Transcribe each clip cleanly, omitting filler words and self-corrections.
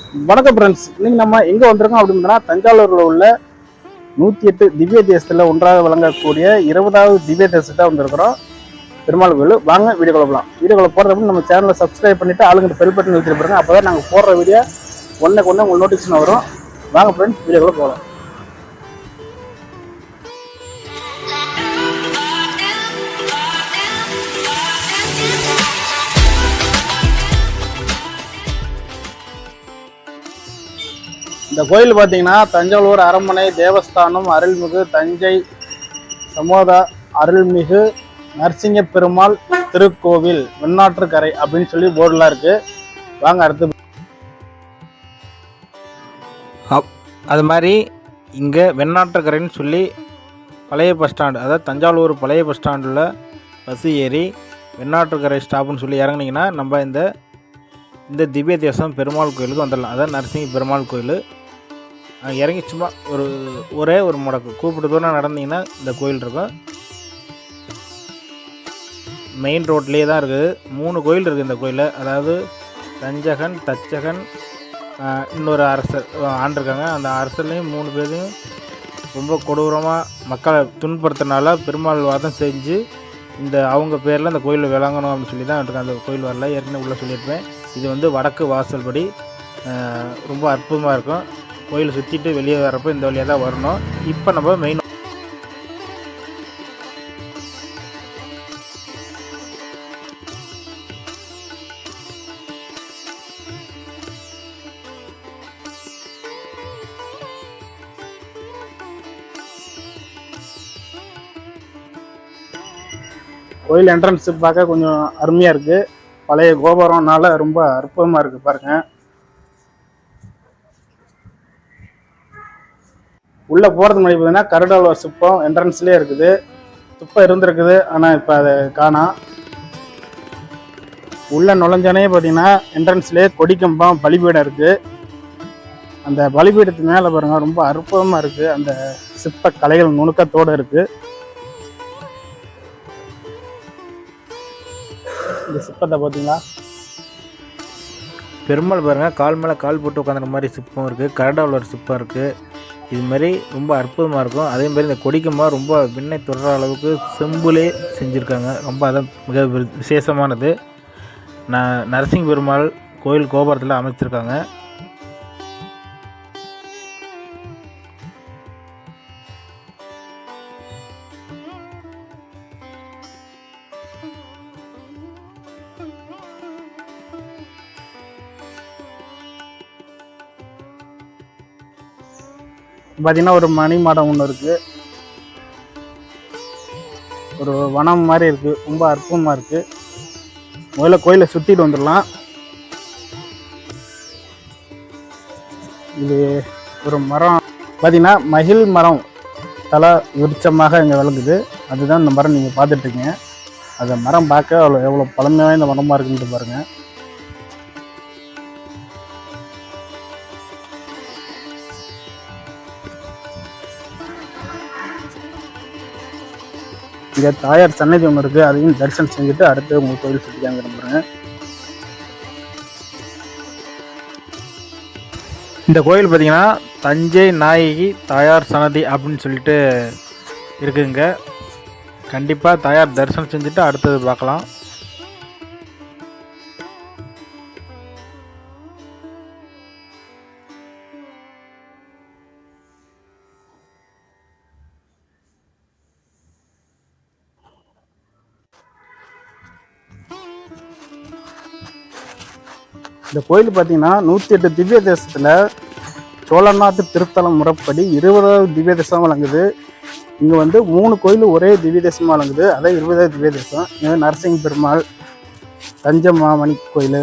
வணக்கம் ஃப்ரெண்ட்ஸ். இன்னைக்கு நம்ம எங்கே வந்திருக்கோம் அப்படின்னா தஞ்சாவூரில் உள்ள 108 திவ்ய தேசத்தில் ஒன்றாக வழங்கக்கூடிய 20வது திவ்ய தேசத்தை வந்திருக்கிறோம். பெருமாள் கோயில். வாங்க வீடியோ போகலாம். வீடியோக்குள்ள போகிறதுக்கு நம்ம சேனலை சப்ஸ்கிரைப் பண்ணிவிட்டு ஆளுங்கிட்ட பெல் பட்டன் வச்சுட்டு பாருங்க. அப்போ தான் நாங்கள் போடுற வீடியோ ஒன்றுக்கு ஒன்று உங்களுக்கு நோட்டிஃபிகேஷன் வரும். வாங்க ஃப்ரெண்ட்ஸ், வீடியோக்குள்ள போகலாம். இந்த கோயில் பார்த்தீங்கன்னா தஞ்சாவூர் அரண்மனை தேவஸ்தானம் அருள்மிகு தஞ்சை சமோத அருள்மிகு நரசிங்க பெருமாள் திருக்கோவில் வெண்ணாற்றுக்கரை அப்படின்னு சொல்லி போர்டெலாம் இருக்கு. வாங்க அடுத்து. அது மாதிரி இங்கே வெண்ணாற்றுக்கரைன்னு சொல்லி பழைய பஸ் ஸ்டாண்டு, அதாவது தஞ்சாவூர் பழைய பஸ் ஸ்டாண்டில் பஸ் ஏறி வெண்ணாற்றுக்கரை ஸ்டாப்புன்னு சொல்லி இறங்குனீங்கன்னா நம்ம இந்த திவ்ய தேசம் பெருமாள் கோயிலுக்கு வந்துடலாம். அதாவது நரசிங்க பெருமாள் கோயில். இறங்கி சும்மா ஒரே ஒரு முடக்கு கூப்பிட்டு தூரம் நடந்தீங்கன்னா இந்த கோயில் இருக்கும். மெயின் ரோட்லேயே தான் இருக்குது. 3 கோயில் இருக்குது இந்த கோயிலில். அதாவது தஞ்சகன், தச்சகன், இன்னொரு அரசர் ஆண்டிருக்காங்க. அந்த அரசர்லேயும் 3 பேரையும் ரொம்ப கொடூரமாக மக்களை துன்புறுத்தினால பெருமாள் வாதம் செஞ்சு அவங்க பேரில் அந்த கோயில் விளங்கணும் அப்படின்னு சொல்லி தான் இருக்கு. அந்த கோயில் வரல, ஏற்கனவே உள்ளே சொல்லியிருப்பேன். இது வடக்கு வாசல்படி ரொம்ப அற்புதமாக இருக்கும். கோயில் சுற்றிட்டு வெளியே வரப்போ இந்த வழியாக தான் வரணும். இப்போ நம்ம மெயின் கோயில் என்ட்ரன்ஸ் பார்க்க கொஞ்சம் அருமையாக இருக்குது. பழைய கோபுரம்னால ரொம்ப அற்புதமாக இருக்குது பாருங்கள். உள்ளே போகிறது முன்னாடி பார்த்தீங்கன்னா கருடாழ்வார் சிற்பம் என்ட்ரன்ஸ்லேயே இருக்குது. சிற்பம் இருந்திருக்குது, ஆனால் இப்போ அதை காணோம். உள்ளே நுழைஞ்சானே பார்த்தீங்கன்னா என்ட்ரன்ஸ்லேயே கொடிக்கம்பம் பலிபீடம் இருக்குது. அந்த பலிபீடத்துக்கு மேலே பாருங்கள், ரொம்ப அற்புதமாக இருக்குது. அந்த சிற்ப கலைகள் நுணுக்கத்தோடு இருக்குது. இந்த சிற்பத்தை பார்த்தீங்களா, பெருமாள் பாருங்கள் கால் மேலே கால் போட்டு உட்காந்துற மாதிரி சிற்பம் இருக்குது. கரடாழ்வார் சிற்பம் இருக்குது. இது மாதிரி ரொம்ப அற்புதமாக இருக்கும். அதே மாதிரி இந்த கொடிக்கம்பம் ரொம்ப விண்ணை தொடுற அளவுக்கு செம்புலே செஞ்சுருக்காங்க. ரொம்ப அதான் மிக விசேஷமானது. நரசிங்க பெருமாள் கோயில் கோபுரத்தில் அமைச்சிருக்காங்க. பார்த்தீங்கன்னா ஒரு மணி மாடம் ஒன்று இருக்குது. ஒரு வனம் மாதிரி இருக்குது. ரொம்ப அற்புதமாக இருக்குது. முதல்ல கோயிலை சுற்றிட்டு வந்துடலாம். இது ஒரு மரம் பார்த்தீங்கன்னா மகிழ் மரம் தலை விருட்சமாக இங்கே விளங்குது. அதுதான் இந்த மரம் நீங்கள் பார்த்துட்ருக்கீங்க. அந்த மரம் பார்க்க எவ்வளோ பழமையாக இந்த மரமாக இருக்குன்ட்டு பாருங்கள். இங்கே தாயார் சன்னதி ஒன்று இருக்குது. அதையும் தரிசனம் செஞ்சுட்டு அடுத்து உங்கள் கோயில் சுற்றிக்காங்க விரும்புகிறேன். இந்த கோயில் பார்த்திங்கன்னா தஞ்சை நாயகி தாயார் சன்னதி அப்படின்னு சொல்லிட்டு இருக்குங்க. கண்டிப்பாக தாயார் தரிசனம் செஞ்சுட்டு அடுத்தது பார்க்கலாம். இந்த கோயில் பார்த்தீங்கன்னா 108 திவ்ய தேசத்தில் சோழநாட்டு திருத்தலம் முறைப்படி 20வது திவ்ய தேசம் வழங்குது. இங்கே 3 கோயில் ஒரே திவ்ய தேசமாக வழங்குது. அதான் 20வது திவ்ய தேசம். இங்கே நரசிங்க பெருமாள், தஞ்சை மாமணி கோயில்,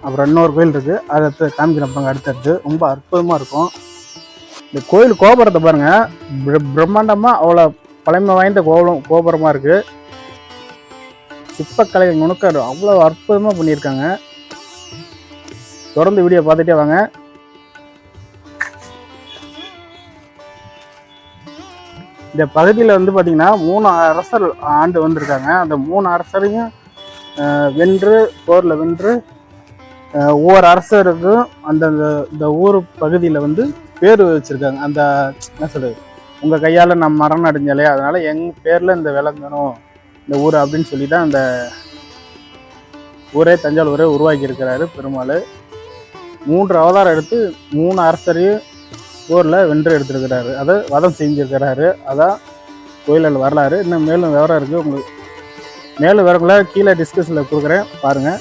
அப்புறம் இன்னொரு கோயில் இருக்குது. அதை காமிக்கிறப்பாங்க அடுத்தடுத்து. ரொம்ப அற்புதமாக இருக்கும். இந்த கோயில் கோபுரத்தை பாருங்கள், பிரம்மாண்டமாக அவ்வளோ பழமை வாய்ந்த கோபுரமாக இருக்குது. சிற்பக்கலை நுணுக்க அவ்வளோ அற்புதமாக பண்ணியிருக்காங்க. தொடர்ந்து வீடியோ பார்த்துட்டே வாங்க. இந்த பகுதியில் பார்த்தீங்கன்னா 3 அரசர் ஆண்டு வந்திருக்காங்க. அந்த 3 அரசரையும் போரில் வென்று ஒவ்வொரு அரசருக்கும் அந்தந்த இந்த ஊர் பகுதியில் வந்து பேர் வச்சுருக்காங்க. அந்த என்ன சொல்கிறது, உங்கள் கையால் நான் மரணம் அடைஞ்சாலே அதனால் எங்கள் பேரில் இந்த விளங்கணும் இந்த ஊர் அப்படின்னு சொல்லி தான் அந்த ஊரே தஞ்சாவூர் ஊரே உருவாக்கி இருக்கிறாரு பெருமாள். 3 அவதாரம் எடுத்து 3 அரசரையும் ஊரில் வென்று எடுத்துருக்கிறாரு, அதை வதம் செஞ்சுருக்கிறாரு. அதான் கோயிலில் வரலாறு. இன்னும் மேலும் விவரம் இருக்குது. உங்களுக்கு மேலும் விவரங்களை கீழே டிஸ்கஷனில் கொடுக்குறேன், பாருங்கள்.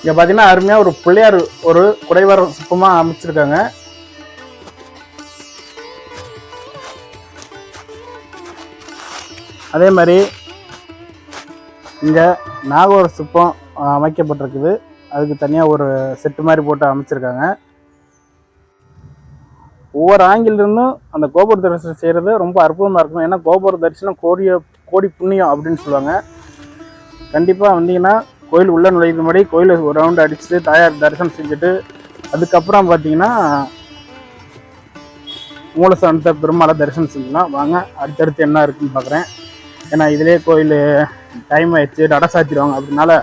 இங்கே பார்த்தீங்கன்னா அருமையாக ஒரு பிள்ளையார் ஒரு குடைவர சிற்பமாக அமைச்சிருக்காங்க. அதே மாதிரி இங்கே நாகோர சிற்பம் அமைக்கப்பட்டிருக்குது. அதுக்கு தனியாக ஒரு செட்டு மாதிரி போட்டு அமைச்சிருக்காங்க. ஒவ்வொரு ஆங்கிலிருந்தும் அந்த கோபுர தரிசனம் செய்கிறது ரொம்ப அற்புதமாக இருக்கும். ஏன்னா கோபுர தரிசனம் கோடி புண்ணியம் அப்படின்னு சொல்லுவாங்க. கண்டிப்பாக வந்தீங்கன்னா கோயில் உள்ளே நுழையிற முன்னாடி கோயிலை ஒரு ரவுண்டு அடிச்சுட்டு தாயார் தரிசனம் செஞ்சுட்டு அதுக்கப்புறம் பார்த்தீங்கன்னா மூலஸ்தானத்தை பெருமாளை தரிசனம் செஞ்சலாம். வாங்க அடுத்தடுத்து என்ன இருக்குன்னு பார்க்குறேன். ஏன்னா இதிலே கோயில் டைம் ஆயிடுச்சு, நட சாத்திடுவாங்க. அப்படின்னால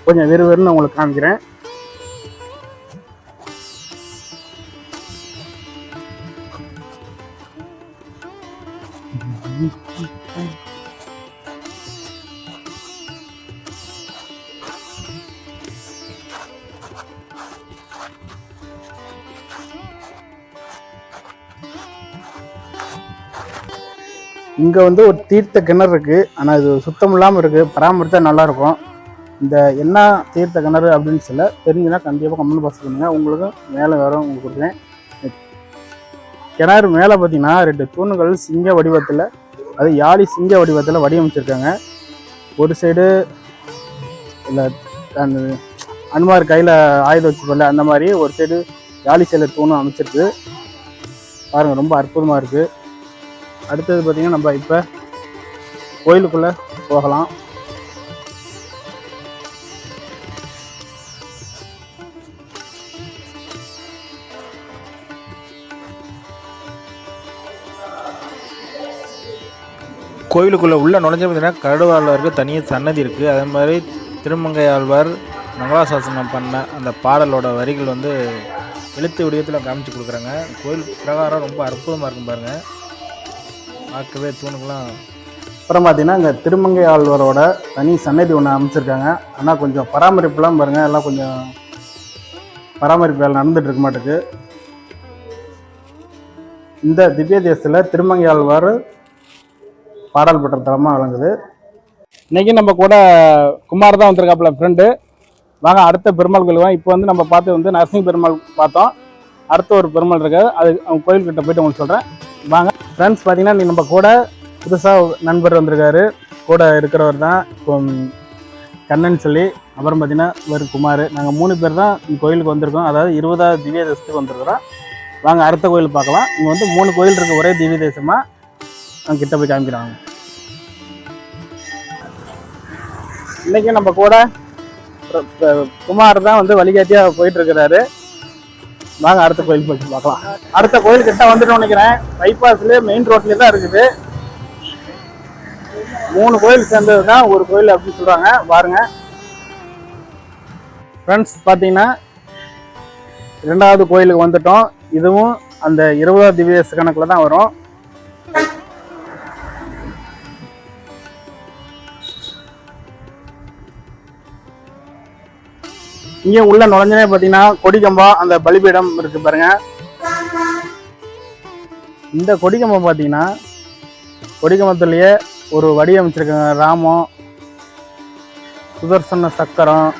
கொஞ்சம் விறுவிறுன்னு உங்களுக்கு காமிக்கிறேன். இங்கே வந்து ஒரு தீர்த்த கிணறு இருக்குது. ஆனால் இது சுத்தம் இல்லாமல் இருக்குது, பராமரித்தா நல்லாயிருக்கும். இந்த என்ன தீர்த்த கிணறு அப்படின்னு சொல்ல தெரிஞ்சுன்னா கண்டிப்பாக கமெண்ட் பாக்ஸ் பண்ணுங்க. உங்களுக்கும் மேலே வரும் உங்களுக்கு கொடுக்குறேன். கிணறு மேலே பார்த்தீங்கன்னா 2 தூண்கள் சிங்க வடிவத்தில், அது யாழி சிங்க வடிவத்தில் வடிவமைச்சிருக்காங்க. ஒரு சைடு இல்லை அந்த அனுமார் கையில் ஆயுதம் வச்சுக்கல அந்த மாதிரி, ஒரு சைடு யாழி சிலை தூணும் அமைச்சிருக்கு. பாருங்கள், ரொம்ப அற்புதமாக இருக்குது. அடுத்தது பார்த்திங்கன்னா நம்ம இப்போ கோயிலுக்குள்ளே போகலாம். கோயிலுக்குள்ளே உள்ள நுழைஞ்ச பார்த்தீங்கன்னா கருடாழ்வாருக்கு தனியாக சன்னதி இருக்குது. அதே மாதிரி திருமங்கை ஆழ்வார் மங்களாசாசனம் பண்ண அந்த பாடலோட வரிகள் வந்து எழுத்து வடிவத்தில் காமிச்சு கொடுக்குறாங்க. கோயில் பிரகாரம் ரொம்ப அற்புதமாக இருக்கும் பாருங்கள், பார்க்கவே தூணுக்கெல்லாம். அப்புறம் பார்த்தீங்கன்னா இங்கே திருமங்கை ஆழ்வாரோட தனி சன்னதி ஒன்று அமைச்சிருக்காங்க. ஆனால் கொஞ்சம் பராமரிப்புலாம் பாருங்கள், எல்லாம் கொஞ்சம் பராமரிப்பு வேலை நடந்துகிட்டு இருக்க மாட்டேங்குது. இந்த திவ்ய தேசத்தில் திருமங்கை ஆழ்வார் பாடல் பெற்ற தலமாக விளங்குது. இன்றைக்கி நம்ம கூட குமார் தான் வந்திருக்காப்புல ஃப்ரெண்டு. வாங்க அடுத்த பெருமாள் கோயில். இப்போ வந்து நம்ம பார்த்து வந்து நரசிங்க பெருமாள் பார்த்தோம். அடுத்த ஒரு பெருமாள் இருக்காது, அது அவங்க கோயில்கிட்ட போய்ட்டு உங்களுக்கு சொல்கிறேன். வாங்க ஃப்ரெண்ட்ஸ். பார்த்தீங்கன்னா நீ நம்ம கூட புதுசாக நண்பர் வந்திருக்காரு. கூட இருக்கிறவர் தான் கண்ணன் சொல்லி. அப்புறம் பார்த்தீங்கன்னா ஒரு குமார். நாங்கள் 3 பேர் தான் இந்த கோயிலுக்கு வந்திருக்கோம். அதாவது 20வது திவ்ய தேசத்துக்கு வந்திருக்கிறோம். வாங்க அடுத்த கோயில் பார்க்கலாம். இங்கே வந்து 3 கோயில் இருக்குது ஒரே திவ்ய தேசமாக. நாங்கள் கிட்ட போய் காமிக்கிறாங்க. இன்றைக்கி நம்ம கூட குமார் தான் வந்து வழிகாட்டியாக போயிட்டுருக்கிறாரு. வாங்க அடுத்த கோயில் போய் பார்க்கலாம். அடுத்த கோயில் கிட்ட வந்துட்டு நினைக்கிறேன். பைபாஸ்லேயே மெயின் ரோட்லேயே தான் இருக்குது. 3 கோயில் சேர்ந்தது தான் ஒரு கோயில் அப்படின்னு சொல்கிறாங்க. பாருங்க ஃப்ரெண்ட்ஸ், பார்த்தீங்கன்னா 2வது கோயிலுக்கு வந்துட்டோம். இதுவும் அந்த 20வது திவ்ய தேச கணக்கில் தான் வரும். இங்கே உள்ள நுழைஞ்சனே பார்த்தீங்கன்னா கொடிக்கம்பம் அந்த பலிபீடம் இருக்கு பாருங்க. இந்த கொடிக்கம்பம் பார்த்தீங்கன்னா கொடிக்கம்பத்துலேயே ஒரு வடிவமைச்சிருக்காங்க. ராமம், சுதர்சன சக்கரம்,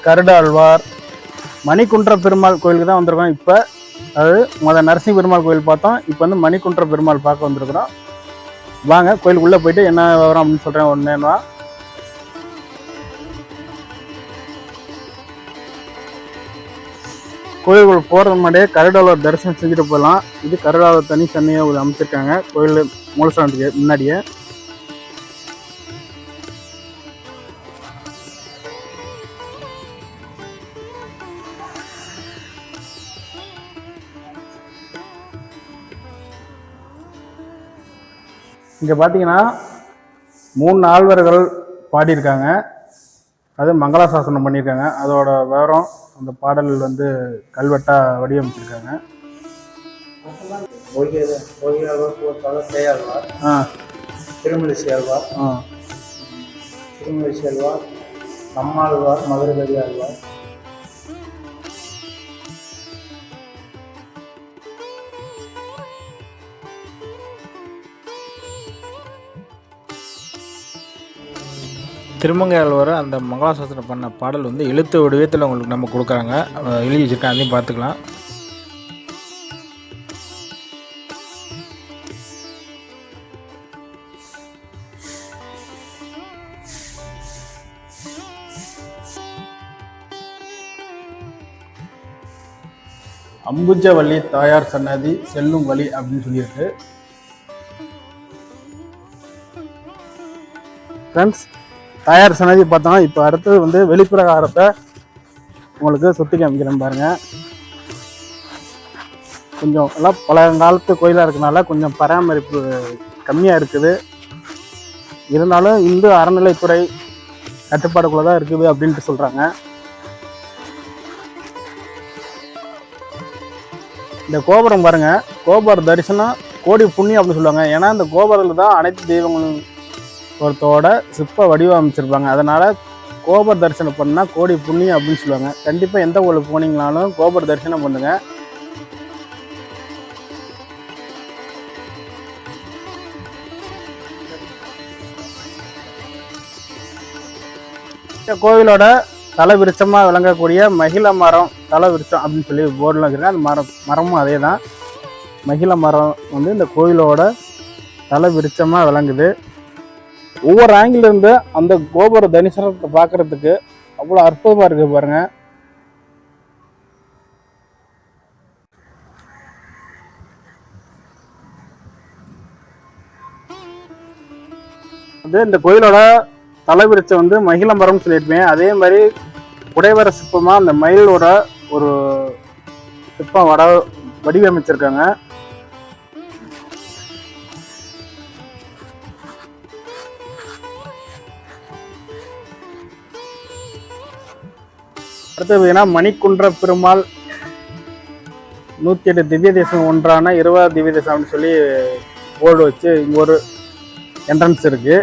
கருடாழ்வார், மணிக்குன்ற பெருமாள் கோயிலுக்கு தான் வந்திருக்கோம். இப்போ அது நரசிங்க பெருமாள் கோயில் பார்த்தோம். இப்போ வந்து மணிக்குன்ற பெருமாள் பார்க்க வந்திருக்கிறோம். வாங்க கோயிலுக்குள்ளே போயிட்டு என்ன விவரம் அப்படின்னு சொல்கிறேன். ஒன்றுன்னா கோயிலுக்குள்ள போகிறது முன்னாடியே கருடாளர் தரிசனம் செஞ்சுட்டு போகலாம். இது கருடாளர் தனி சன்னியை அமைச்சிருக்காங்க கோயில் மூலஸ்தானத்துக்கு முன்னாடியே. இங்கே பார்த்தீங்கன்னா 3 ஆழ்வார்கள் பாடியிருக்காங்க. அது மங்களாசாசனம் பண்ணியிருக்காங்க. அதோட விவரம் அந்த பாடல் வந்து கல்வெட்டாக வடிவமைச்சிருக்காங்க. திருமலை சேர்வார், திருமலை செல்வார், நம்மாழ்வார், மதுரகவி ஆழ்வார். திருமங்கையாழ்வார் அந்த மங்களாசாசனம் பண்ண பாடல் வந்து எழுத்து வடிவத்தில் உங்களுக்கு நம்ம கொடுக்குறாங்க, எழுதி வச்சுருக்கேன், அதையும் பார்த்துக்கலாம். அம்புஜவள்ளி தாயார் சன்னதி செல்லும் வழி அப்படின்னு சொல்லியிருக்கு. ஃப்ரெண்ட்ஸ், தாயார் சன்னதி பார்த்தோம்னா இப்போ அடுத்தது வந்து வெளிப்பிரகாரத்தை உங்களுக்கு சுற்றி காமிக்கிறேன் பாருங்கள். கொஞ்சம் எல்லாம் பழங்காலத்து கோயிலாக இருக்கனால கொஞ்சம் பராமரிப்பு கம்மியாக இருக்குது. இருந்தாலும் இந்து அறநிலைத்துறை கட்டுப்பாடுக்குள்ளே தான் இருக்குது அப்படின்ட்டு சொல்கிறாங்க. இந்த கோபுரம் பாருங்கள், கோபுர தரிசனம் கோடி புண்ணியம் அப்படின்னு சொல்லுவாங்க. ஏன்னா இந்த கோபுரத்தில் தான் அனைத்து தெய்வங்களும் ஒருத்தோட சிற்ப வடிவமைச்சிருப்பாங்க. அதனால் கோபுர தரிசனம் பண்ணால் கோடி புண்ணியம் அப்படின்னு சொல்லுவாங்க. கண்டிப்பாக எந்த ஊருக்கு போனீங்கனாலும் கோபுர தரிசனம் பண்ணுங்கள். இந்த கோவிலோட தலை விருட்சமாக விளங்கக்கூடிய மகிழ மரம் தலை விருட்சம் அப்படின்னு சொல்லி போர்டில் வச்சுருக்கேன். அந்த மரமும் அதே தான். மகிழ மரம் வந்து இந்த கோவிலோட தலை விருட்சமாக விளங்குது. ஒவ்வொரு ஆங்கிள் இருந்து அந்த கோபுர தரிசனத்தை பார்க்கறதுக்கு அவ்வளோ அற்புதமாக இருக்குது பாருங்கள். வந்து இந்த கோயிலோட தலைவிருச்சம் வந்து மகிழ மரம்னு சொல்லியிருப்பேன். அதே மாதிரி குடைவர சிற்பமாக அந்த மயிலோட ஒரு சிற்பம் வடிவமைச்சிருக்காங்க. அடுத்து பார்த்தீங்கன்னா மணிக்குன்ற பெருமாள் 108 திவ்ய தேசம் ஒன்றான 20 திவ்ய தேசம் அப்படின்னு சொல்லி போர்டு வச்சு இங்கே ஒரு என்ட்ரன்ஸ் இருக்குது.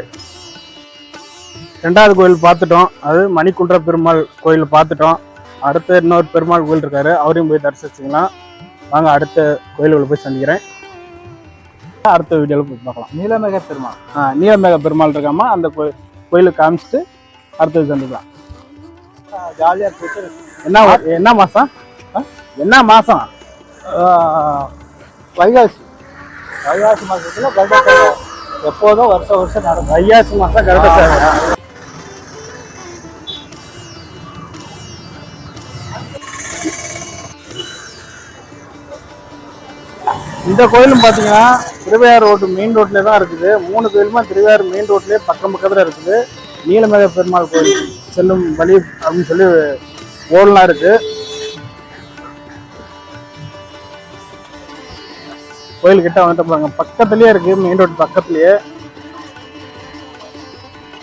2வது கோயில் பார்த்துட்டோம், அது மணிக்குன்ற பெருமாள் கோயில் பார்த்துட்டோம். அடுத்து இன்னொரு பெருமாள் கோயில் இருக்காரு, அவரையும் போய் தரிசிச்சிக்கலாம். வாங்க அடுத்த கோயில்களை போய் சந்திக்கிறேன். அடுத்த வீடியோவில் போய் பார்க்கலாம். நீலமேக பெருமாள், நீலமேக பெருமாள் இருக்காமல் அந்த கோயிலுக்கு காமிச்சிட்டு அடுத்தது சந்திக்கலாம். ஜாலியாக போயிட்டு என்ன மாதம் வைகாசி மாதத்தில் கருட எப்போதும் வருஷம் நடக்கும். வைகாசி மாதம் கருட சேவை. இந்த கோயிலும் பார்த்தீங்கன்னா திருவையாறு ரோடு மெயின் ரோட்லேயே தான் இருக்குது. 3 கோயிலுமே திருவையாறு மெயின் ரோட்லேயே பக்கத்தில் இருக்குது. நீலமேக பெருமாள் கோயில் செல்லும் வழி அப்படின்னு சொல்லி போர்டெலாம் இருக்குது. கோயில்கிட்ட வந்துட்டு போகிறாங்க, பக்கத்துலேயே இருக்குது, மெயின் ரோடு பக்கத்துலேயே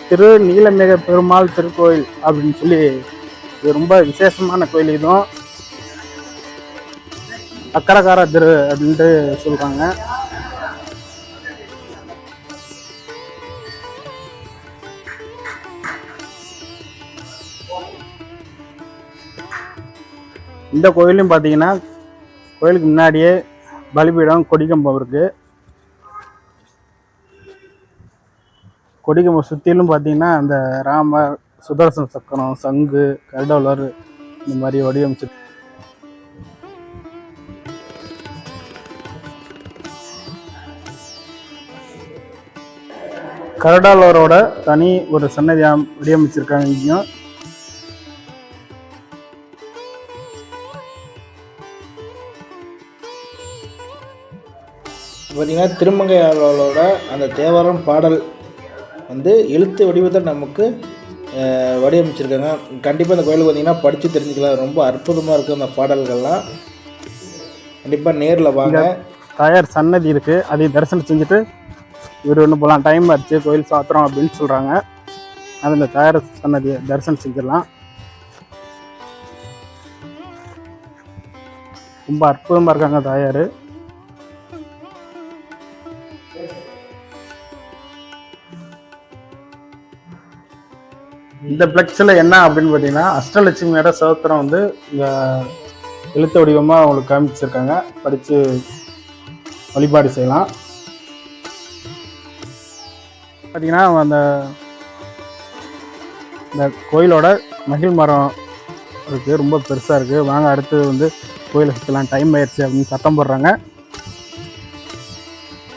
திரு நீலமேக பெருமாள் திருக்கோயில் அப்படின்னு சொல்லி இது ரொம்ப விசேஷமான கோயில். இதுவும் அக்கரகார திரு அப்படின்ட்டு சொல்கிறாங்க. இந்த கோயிலையும் பார்த்தீங்கன்னா கோயிலுக்கு முன்னாடியே பலிபீடம் கொடிக்கம்பம் இருக்குது. கொடிக்கம்பம் சுற்றிலும் பார்த்தீங்கன்னா அந்த ராமர், சுதர்சன சக்கரம், சங்கு, கருடவலர் இந்த மாதிரி வடிவமைச்சு கருடாளரோட தனி ஒரு சன்னதியாக வடிவமைச்சிருக்காங்க. இங்கேயும் பார்த்திங்கன்னா திருமங்கையாளரோட அந்த தேவாரம் பாடல் வந்து எழுத்து வடிவத்தில் நமக்கு வடிவமைச்சிருக்காங்க. கண்டிப்பாக இந்த கோயிலுக்கு பார்த்திங்கன்னா படித்து தெரிஞ்சுக்கலாம். ரொம்ப அற்புதமாக இருக்குது அந்த பாடல்கள்லாம். கண்டிப்பாக நேரில் வாங்க. தாயார் சன்னதி இருக்குது, அதை தரிசனம் செஞ்சுட்டு இவர் ஒன்று போகலாம். டைம் ஆச்சு, கோயில் சாத்திரம் அப்படின்னு சொல்கிறாங்க. அது இந்த தாயார் சன்னதியை தரிசனம் செஞ்சிடலாம். ரொம்ப அற்புதமாக இருக்காங்க தாயார். இந்த பிளக்ஸில் என்ன அப்படின்னு பார்த்தீங்கன்னா அஷ்டலட்சுமியோட சோத்திரம் வந்து இங்கே எழுத்து வடிவமாக அவங்களுக்கு காமிச்சிருக்காங்க. படித்து வழிபாடு செய்யலாம். பார்த்தீங்கன்னா இந்த கோயிலோட மகிழ் மரம் இருக்குது, ரொம்ப பெருசாக இருக்குது. வாங்க அடுத்து வந்து கோயிலை சுற்றலாம், டைம் ஆயிடுச்சு அப்படின்னு சத்தம் போடுறாங்க.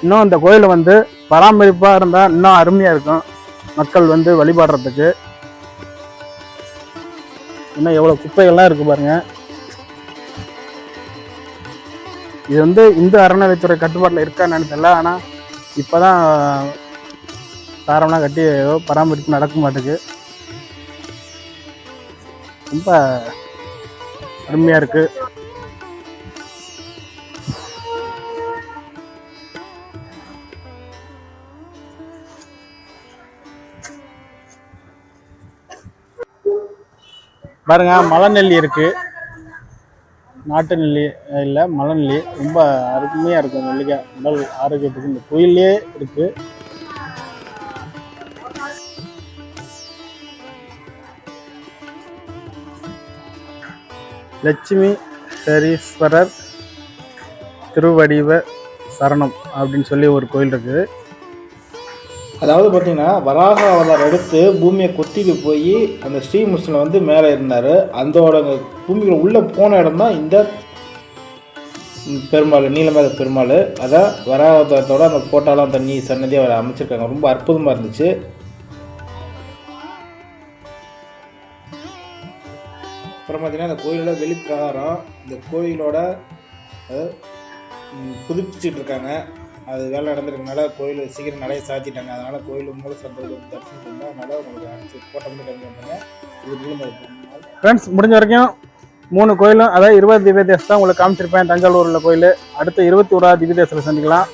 இன்னும் இந்த கோயிலை வந்து பராமரிப்பாக இருந்தால் இன்னும் அருமையாக இருக்கும் மக்கள் வந்து வழிபாடுறதுக்கு. இன்னும் எவ்வளோ குப்பைகள்லாம் இருக்குது பாருங்கள். இது வந்து இந்து அறநிலைத்துறை கட்டுப்பாட்டில் இருக்கான்னு தெரியல. ஆனால் இப்போ தான் தாரம்லாம் கட்டி ஏதோ பராமரிப்பு நடக்க மாட்டேங்குது. ரொம்ப அருமையாக இருக்குது. பாருங்க, மலை நெல்லி இருக்குது, நாட்டு நெல்லி இல்லை மலை நெல்லி. ரொம்ப அருமையாக இருக்கும் நெல்லிக்காய், உடல் ஆரோக்கியத்துக்கு. இந்த கோயிலே இருக்குது. லட்சுமி சரீஸ்வரர் திருவடிவ சரணம் அப்படின்னு சொல்லி ஒரு கோயில் இருக்குது. அதாவது பார்த்திங்கன்னா வராக அவதாரம் எடுத்து பூமியை கொத்திட்டு போய் அந்த ஸ்ரீமுஷ்ணில் வந்து மேலே இருந்தார். அதோட பூமிக்குள்ள உள்ளே போன இடம் தான் இந்த பெருமாள், நீலமேக பெருமாள். அதான் வராக அவதாரத்தோட அந்த போட்டாலாம் தண்ணி சன்னதியை அவர் அமைச்சிருக்காங்க. ரொம்ப அற்புதமாக இருந்துச்சு. அப்புறம் பார்த்திங்கன்னா இந்த கோயிலோட வெளிப்பிரகாரம், இந்த கோயிலோட புதுப்பிச்சுட்டு இருக்காங்க. அது வேலை நடந்துருக்கனால கோயில் சீக்கிரம் நடைய சாத்திட்டாங்க. அதனால் கோயில் மூல சந்தோஷம் தரிசனம் பண்ணால் அதனால் உங்களுக்கு அடிச்சு போட்ட மட்டும் கம்மி பண்ணுறாங்க. இது ஃப்ரெண்ட்ஸ், முடிஞ்ச வரைக்கும் 3 கோயிலும், அதாவது 20 திவ்ய தேசம் தான் உங்களுக்கு காமிச்சிருப்பேன். தஞ்சாவூர் உள்ள கோயில். அடுத்து 21வது திவ்ய தேசத்தில் சந்திக்கலாம்.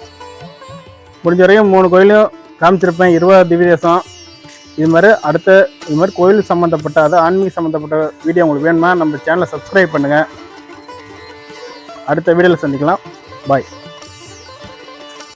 முடிஞ்ச வரைக்கும் 3 கோயிலும் காமிச்சிருப்பேன், 20 திவ்ய தேசம். இது மாதிரி கோயில் சம்மந்தப்பட்ட, அதாவது ஆன்மீக சம்மந்தப்பட்ட வீடியோ உங்களுக்கு வேணுமா நம்ம சேனலை சப்ஸ்கிரைப் பண்ணுங்கள். அடுத்த வீடியோவில் சந்திக்கலாம். பாய்.